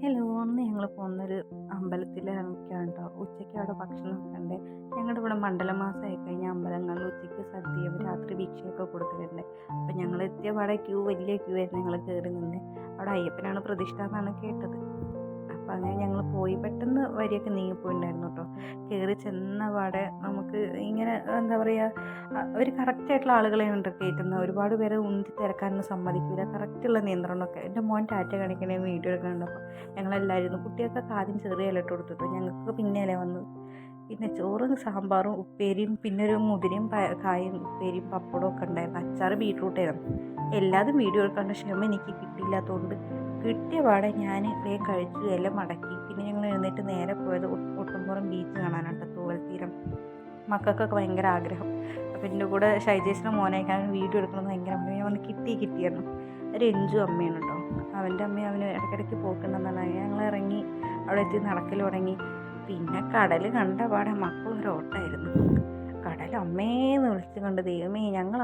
Hello, അന്ന് ഞങ്ങൾ പോകുന്നൊരു അമ്പലത്തിലാണ് കേട്ടോ. ഉച്ചയ്ക്ക് അവിടെ ഭക്ഷണമൊക്കെ ഉണ്ട്. ഞങ്ങളുടെ ഇവിടെ മണ്ഡലമാസമായി കഴിഞ്ഞാൽ അമ്പലങ്ങളിൽ ഉച്ചയ്ക്ക് സദ്യയും രാത്രി ഭിക്ഷയൊക്കെ കൊടുക്കുന്നുണ്ട്. അപ്പം ഞങ്ങൾ എത്തിയ പാടെ വലിയ ക്യൂ ആയിരുന്നു. ഞങ്ങൾ കയറി നിന്ന് അവിടെ അയ്യപ്പനാണ് പ്രതിഷ്ഠ എന്നാണ് കേട്ടത്. അപ്പം അങ്ങനെ ഞങ്ങൾ പോയി. പെട്ടെന്ന് വരിയൊക്കെ നീങ്ങിപ്പോയിട്ടുണ്ടായിരുന്നു കേട്ടോ. കയറി ചെന്ന പാടെ നമുക്ക് ഇങ്ങനെ എന്താ പറയുക, അവർ കറക്റ്റായിട്ടുള്ള ആളുകളെയാണ് കേട്ടോ കയറ്റുന്നത്. ഒരുപാട് പേരെ ഉന്തി തിരക്കാനൊന്നും സമ്മതിക്കില്ല. കറക്റ്റുള്ള നിയന്ത്രണമൊക്കെ. എൻ്റെ മോൻ ടാറ്റ കാണിക്കണേ വീഡിയോ എടുക്കണുണ്ടപ്പോൾ ഞങ്ങളെല്ലാവരും കുട്ടികൾക്കൊക്കെ ആദ്യം ചെറിയ ഇലട്ട് കൊടുത്തിട്ടു. ഞങ്ങൾക്ക് പിന്നെയല്ലേ വന്നത്. പിന്നെ ചോറും സാമ്പാറും ഉപ്പേരിയും പിന്നെ ഒരു മുതിരയും കായും ഉപ്പേരിയും പപ്പടവും ഒക്കെ ഉണ്ടായിരുന്നു. അച്ചാറ് ബീട്രൂട്ടായിരുന്നു. എല്ലാതും വീഡിയോ എടുക്കാനുള്ള ക്ഷമ എനിക്ക് കിട്ടിയില്ലാത്തതുകൊണ്ട് കിട്ടിയ പാടെ ഞാൻ വേഗം കഴിച്ചു എല്ലാം മടക്കി. പിന്നെ ഞങ്ങൾ എഴുന്നേറ്റ് നേരെ പോയത് ഒട്ടുംപുറം ബീച്ച് കാണാനായിട്ട്, തൂവൽ തീരം. മക്കൾക്കൊക്കെ ഭയങ്കര ആഗ്രഹം. അപ്പോൾ എൻ്റെ കൂടെ ഷൈജേഷിൻ്റെ മോനേക്കാൾ വീഡിയോ എടുക്കണമെന്ന് ഭയങ്കര ഞാൻ വന്ന് കിട്ടിയിരുന്നു. ഒരു എഞ്ചു അമ്മയാണ് കേട്ടോ. അവൻ്റെ അമ്മയും അവന് ഇടയ്ക്കിടയ്ക്ക് പോക്കുണ്ടെന്നാണ്. ഞങ്ങൾ ഇറങ്ങി അവിടെ എത്തി നടക്കൽ തുടങ്ങി. പിന്നെ കടൽ കണ്ട പാടെ മക്കളൊരോട്ടമായിരുന്നു. കടൽ അമ്മേന്ന് വിളിച്ചു കൊണ്ട് ദൈവമേ ഞങ്ങൾ